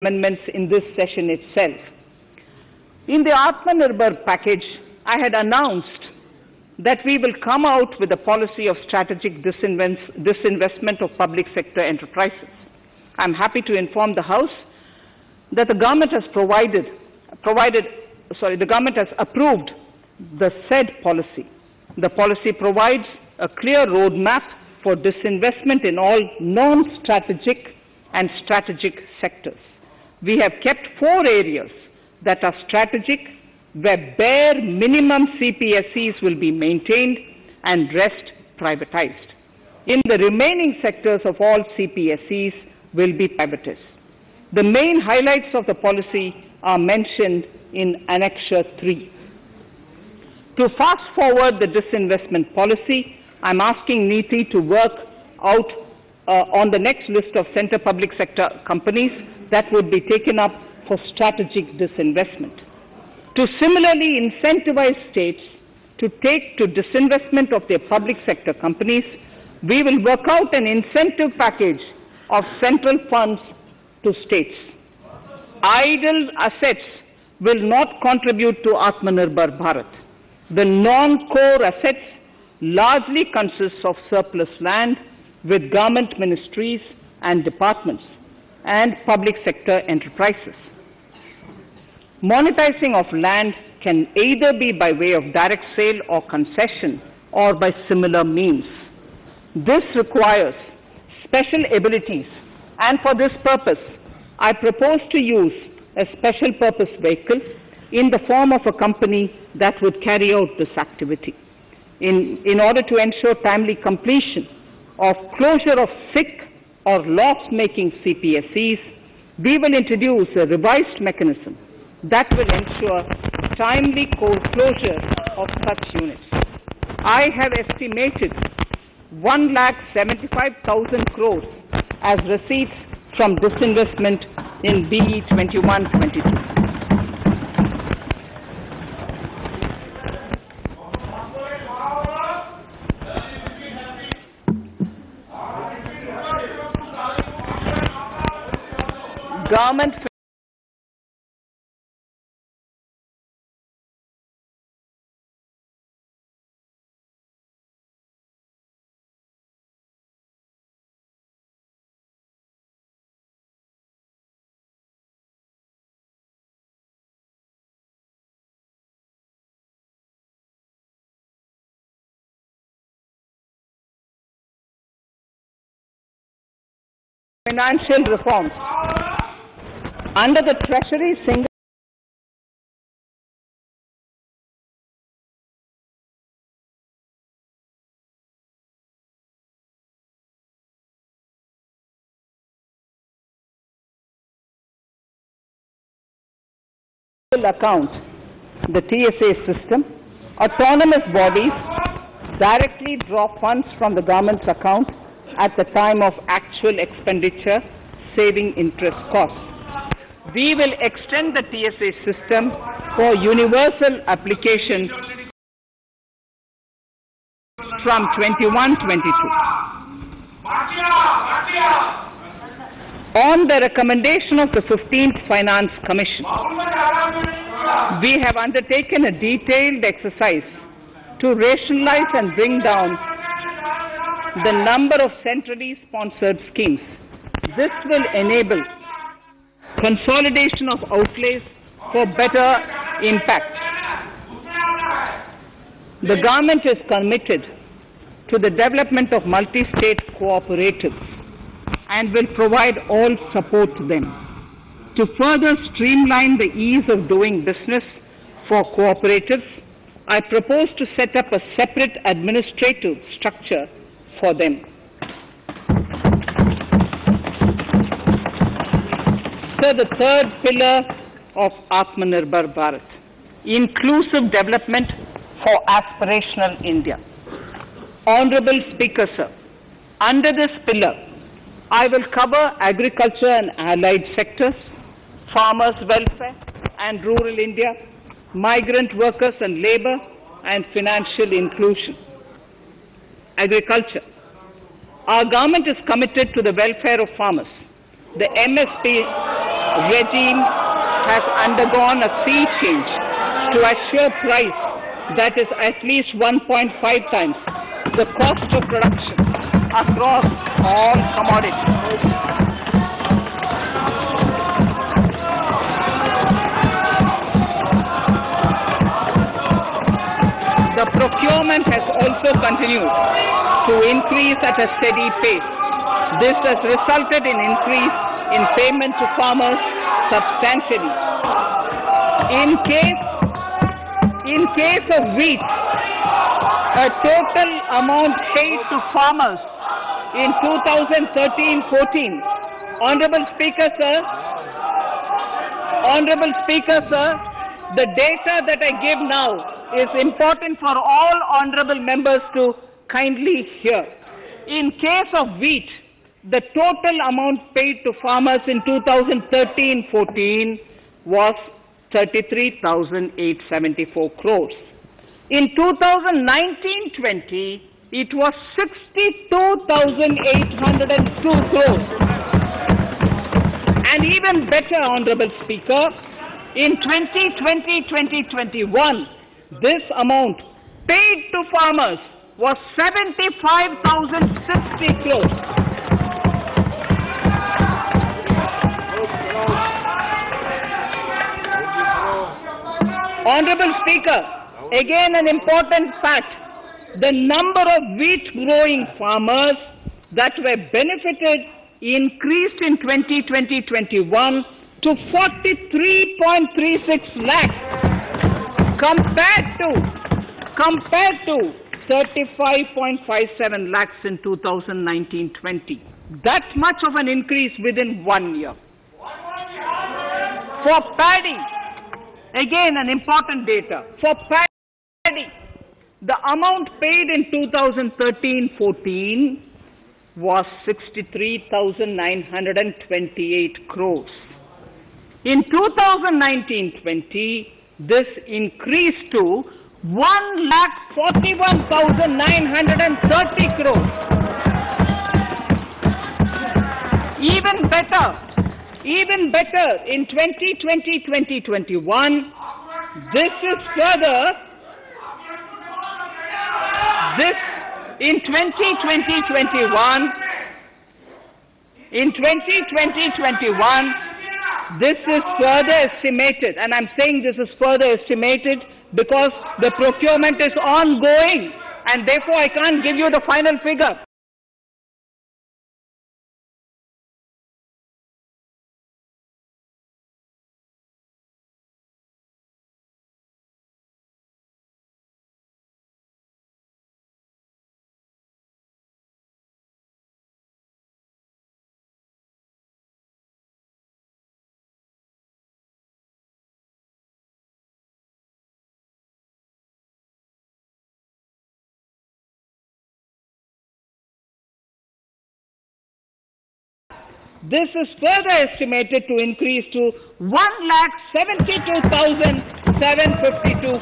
amendments in this session itself. In the Atmanirbhar package, I had announced that we will come out with a policy of strategic disinvestment of public sector enterprises. I am happy to inform the House that the government has the government has approved the said policy. The policy provides a clear roadmap for disinvestment in all non-strategic and strategic sectors. We have kept 4 areas that are strategic, where bare minimum CPSEs will be maintained and rest privatized. In the remaining sectors of all CPSEs will be privatized. The main highlights of the policy are mentioned in Annexure 3. To fast forward the disinvestment policy, I am asking NITI to work out on the next list of centre public sector companies that would be taken up for strategic disinvestment. To similarly incentivize states to take to disinvestment of their public sector companies, we will work out an incentive package of central funds to states. Idle assets will not contribute to Atmanirbhar Bharat. The non-core assets largely consist of surplus land with government ministries and departments and public sector enterprises. Monetizing of land can either be by way of direct sale or concession or by similar means. This requires special abilities, and for this purpose, I propose to use a special purpose vehicle in the form of a company that would carry out this activity. In order to ensure timely completion of closure of sick or loss-making CPSEs, we will introduce a revised mechanism that will ensure timely closure of such units. I have estimated 1,75,000 crores as receipts from disinvestment in BE 21-22. Government financial reforms under the Treasury single account, the TSA system, autonomous bodies directly draw funds from the government's account at the time of actual expenditure, saving interest costs. We will extend the TSA system for universal application from 21-22. On the recommendation of the 15th Finance Commission, we have undertaken a detailed exercise to rationalize and bring down the number of centrally sponsored schemes. This will enable consolidation of outlays for better impact. The government is committed to the development of multi-state cooperatives and will provide all support to them. To further streamline the ease of doing business for cooperatives, I propose to set up a separate administrative structure for them. So the third pillar of Atmanirbhar Bharat, inclusive development for aspirational India. Honorable Speaker, sir, under this pillar, I will cover agriculture and allied sectors, farmers' welfare and rural India, migrant workers and labour, and financial inclusion. Agriculture. Our government is committed to the welfare of farmers. The MSP regime has undergone a sea change to assure price that is at least 1.5 times the cost of production across all commodities. The procurement has also continued to increase at a steady pace. This has resulted in increase in payment to farmers substantially. In case of wheat, a total amount paid to farmers in 2013-14, Honorable Speaker, sir, the data that I give now is important for all honorable members to kindly hear. In case of wheat, the total amount paid to farmers in 2013-14 was 33,874 crores. In 2019-20, it was 62,802 crores. And even better, Honorable Speaker, in 2020-2021, this amount paid to farmers was 75,060 crores. Honorable Speaker, again an important fact, the number of wheat growing farmers that were benefited increased in 2020-21 to 43.36 lakhs compared to 35.57 lakhs in 2019-20. That much of an increase within 1 year. For paddy, again an important data. For paddy, the amount paid in 2013-14 was 63,928 crores. In 2019-20, this increased to 1,41,930 crores. Even better, in 2020-2021, this is further, in 2020-21, this is further estimated, and I'm saying this is further estimated because the procurement is ongoing, and therefore I can't give you the final figure. This is further estimated to increase to 1,72,752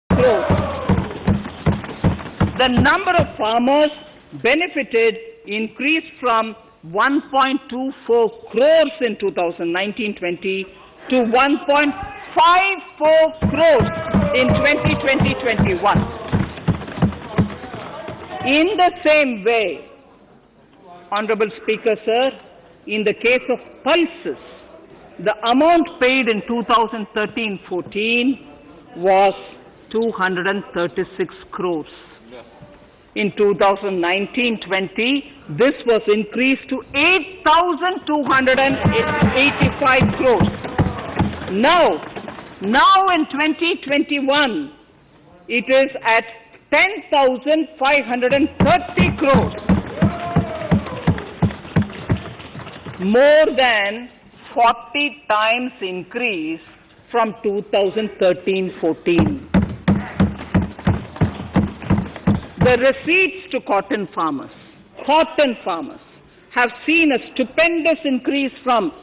crores. The number of farmers benefited increased from 1.24 crores in 2019-20 to 1.54 crores in 2020-21. In the same way, Honorable Speaker, sir, in the case of pulses, the amount paid in 2013-14 was 236 crores. In 2019-20, this was increased to 8,285 crores. Now in 2021, it is at 10,530 crores. More than 40 times increase from 2013-14. The receipts to cotton farmers have seen a stupendous increase from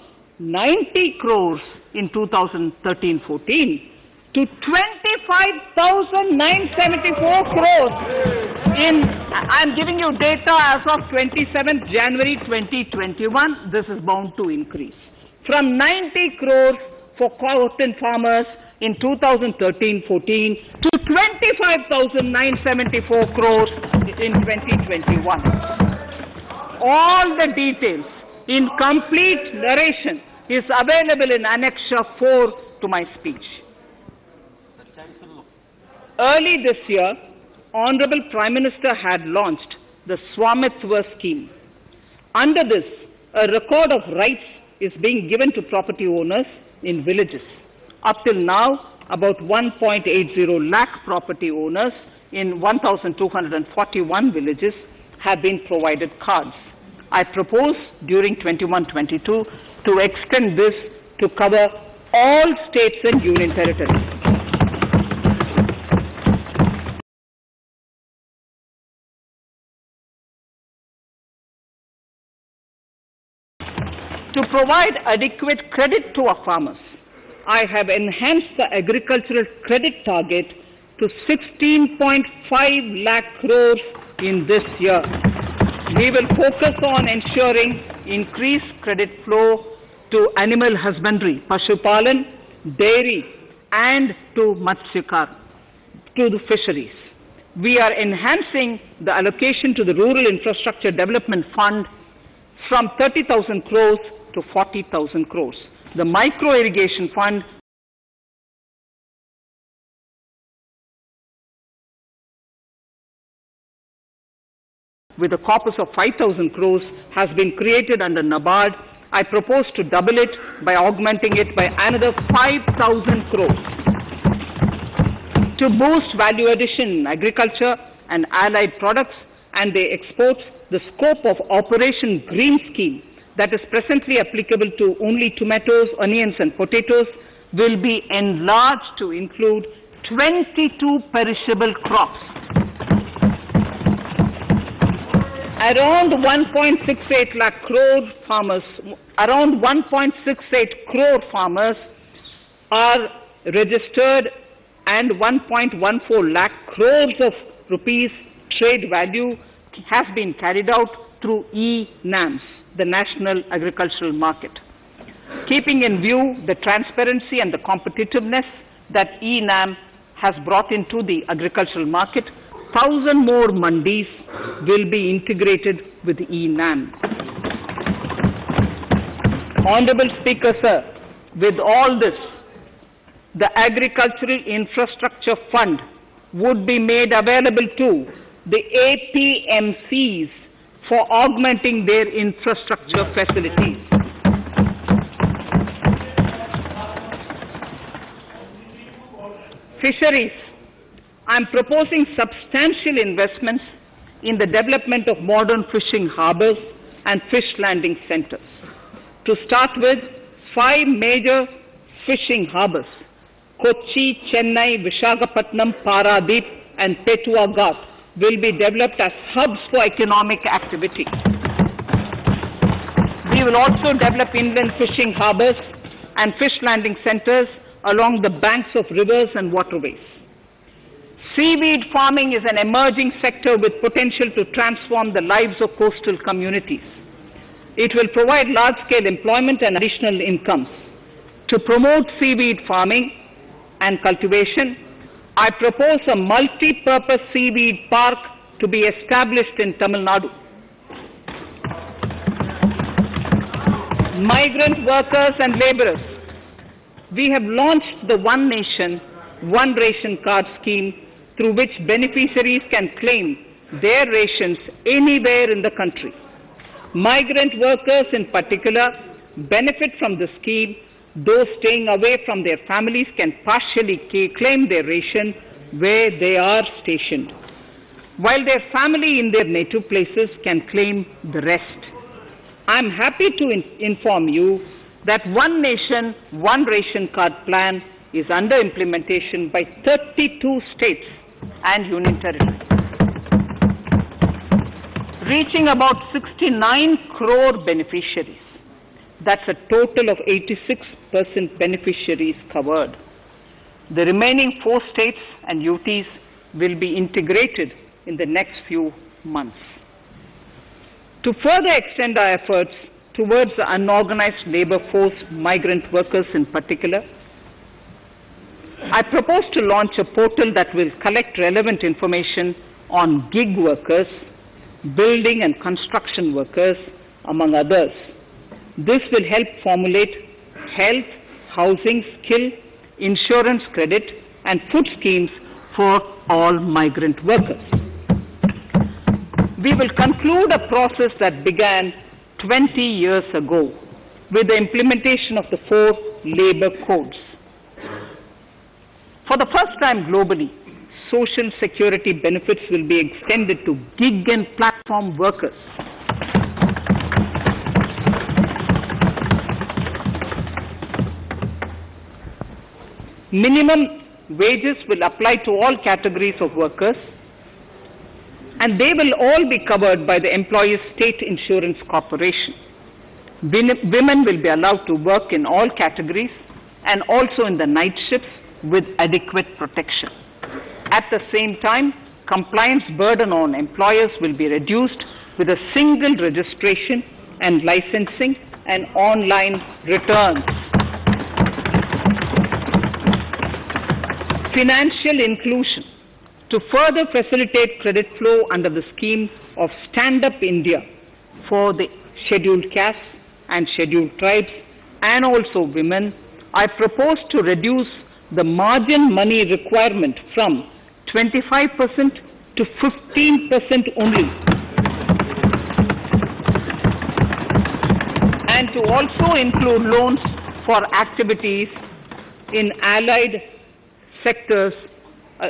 90 crores in 2013-14 to 25,974 crores in, I'm giving you data as of 27th January 2021, this is bound to increase. From 90 crores for cotton farmers in 2013-14 to 25,974 crores in 2021. All the details in complete narration is available in Annexure 4 to my speech. Early this year, Honorable Prime Minister had launched the Swamitva scheme. Under this, a record of rights is being given to property owners in villages. Up till now, about 1.80 lakh property owners in 1,241 villages have been provided cards. I propose during 21-22 to extend this to cover all states and union territories. To provide adequate credit to our farmers, I have enhanced the agricultural credit target to 16.5 lakh crores in this year. We will focus on ensuring increased credit flow to animal husbandry, Pashupalan, dairy, and to Matsyakar, to the fisheries. We are enhancing the allocation to the Rural Infrastructure Development Fund from 30,000 crores to 40,000 crores. The Micro Irrigation Fund with a corpus of 5,000 crores has been created under NABARD. I propose to double it by augmenting it by another 5,000 crores. To boost value addition in agriculture and allied products and their exports, the scope of Operation Green Scheme that is presently applicable to only tomatoes, onions and potatoes will be enlarged to include 22 perishable crops. Around 1.68 lakh crore farmers, around 1.68 crore farmers are registered and 1.14 lakh crores of rupees trade value has been carried out through e-NAMs, the National Agricultural Market. Keeping in view the transparency and the competitiveness that e-NAM has brought into the agricultural market, 1,000 more mandis will be integrated with e-NAM. Honorable Speaker, sir, with all this, the Agricultural Infrastructure Fund would be made available to the APMCs for augmenting their infrastructure facilities. Fisheries. I am proposing substantial investments in the development of modern fishing harbors and fish landing centers. To start with, 5 major fishing harbors, Kochi, Chennai, Visakhapatnam, Paradip and Petua Ghat, will be developed as hubs for economic activity. We will also develop inland fishing harbors and fish landing centers along the banks of rivers and waterways. Seaweed farming is an emerging sector with potential to transform the lives of coastal communities. It will provide large-scale employment and additional incomes. To promote seaweed farming and cultivation, I propose a multi-purpose seaweed park to be established in Tamil Nadu. Migrant workers and laborers. We have launched the One Nation, One Ration Card scheme through which beneficiaries can claim their rations anywhere in the country. Migrant workers in particular benefit from the scheme. Those staying away from their families can partially claim their ration where they are stationed, while their family in their native places can claim the rest. I am happy to inform you that One Nation, One Ration Card plan is under implementation by 32 states and union territories, reaching about 69 crore beneficiaries. That's a total of 86% beneficiaries covered. The remaining 4 states and UTs will be integrated in the next few months. To further extend our efforts towards the unorganized labor force, migrant workers in particular, I propose to launch a portal that will collect relevant information on gig workers, building and construction workers, among others. This will help formulate health, housing, skill, insurance credit, and food schemes for all migrant workers. We will conclude a process that began 20 years ago with the implementation of the 4 labor codes. For the first time globally, social security benefits will be extended to gig and platform workers. Minimum wages will apply to all categories of workers, and they will all be covered by the Employees State Insurance Corporation. Women will be allowed to work in all categories and also in the night shifts with adequate protection. At the same time, compliance burden on employers will be reduced with a single registration and licensing and online returns. Financial inclusion. To further facilitate credit flow under the scheme of Stand Up India for the scheduled castes and scheduled tribes and also women, I propose to reduce the margin money requirement from 25% to 15% only, and to also include loans for activities in allied sectors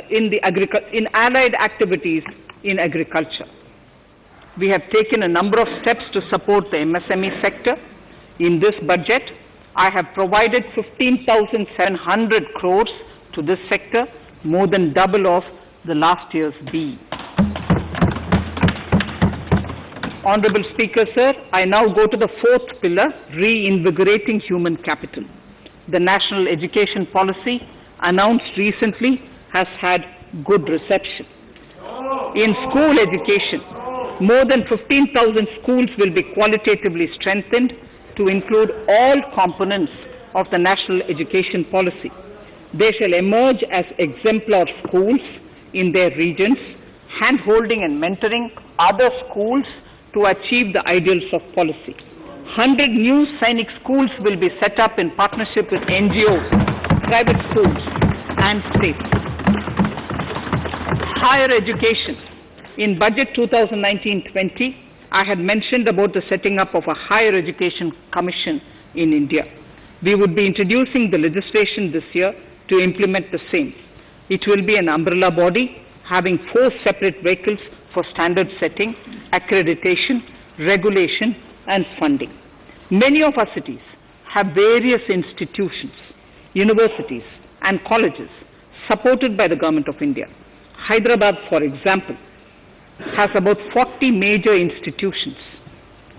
in allied activities in agriculture. We have taken a number of steps to support the MSME sector. In this budget, I have provided 15,700 crores to this sector, more than double of the last year's B. Honorable Speaker, sir, I now go to the 4th pillar, reinvigorating human capital. The national education policy announced recently has had good reception. In school education, more than 15,000 schools will be qualitatively strengthened to include all components of the national education policy. They shall emerge as exemplar schools in their regions, hand-holding and mentoring other schools to achieve the ideals of policy. 100 new Sainik schools will be set up in partnership with NGOs, private schools, and states. Higher education. In Budget 2019-20, I had mentioned about the setting up of a higher education commission in India. We would be introducing the legislation this year to implement the same. It will be an umbrella body having 4 separate vehicles for standard setting, accreditation, regulation, and funding. Many of our cities have various institutions, universities, and colleges supported by the Government of India. Hyderabad, for example, has about 40 major institutions.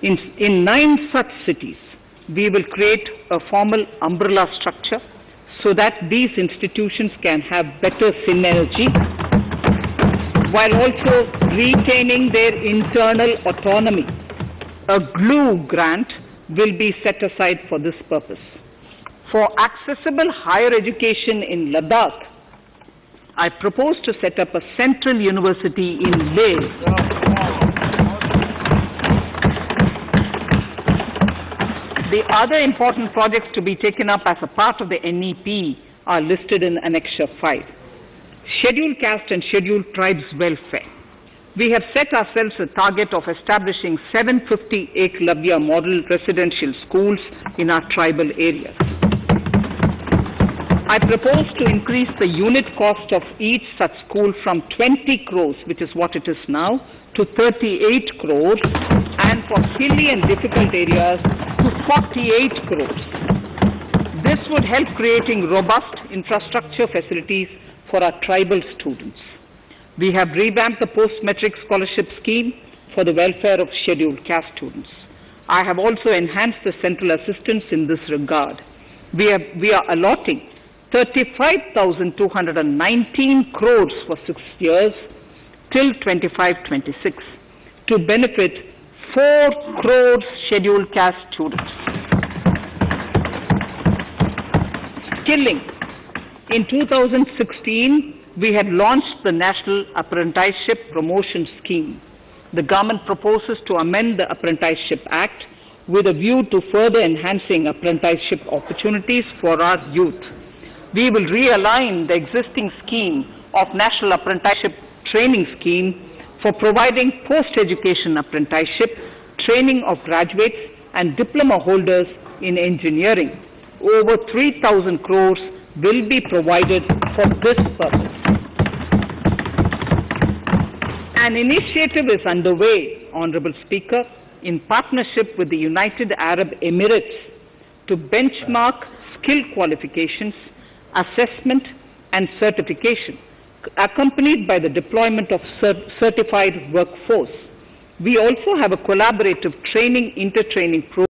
In 9 such cities, we will create a formal umbrella structure so that these institutions can have better synergy while also retaining their internal autonomy. A GLUE grant will be set aside for this purpose. For accessible higher education in Ladakh, I propose to set up a central university in Leh. The other important projects to be taken up as a part of the NEP are listed in Annexure 5. Scheduled caste and scheduled tribes welfare. We have set ourselves a target of establishing 750 Eklavya model residential schools in our tribal areas. I propose to increase the unit cost of each such school from 20 crores, which is what it is now, to 38 crores, and for hilly and difficult areas to 48 crores. This would help creating robust infrastructure facilities for our tribal students. We have revamped the post-metric scholarship scheme for the welfare of scheduled caste students. I have also enhanced the central assistance in this regard. We are allotting 35,219 crores for 6 years till 25-26 to benefit 4 crores scheduled caste students. Skilling. In 2016, we had launched the National Apprenticeship Promotion Scheme. The government proposes to amend the Apprenticeship Act with a view to further enhancing apprenticeship opportunities for our youth. We will realign the existing scheme of National Apprenticeship Training Scheme for providing post-education apprenticeship training of graduates and diploma holders in engineering. Over 3,000 crores will be provided for this purpose. An initiative is underway, Honorable Speaker, in partnership with the United Arab Emirates to benchmark skill qualifications, assessment and certification, accompanied by the deployment of certified workforce. We also have a collaborative training, inter-training program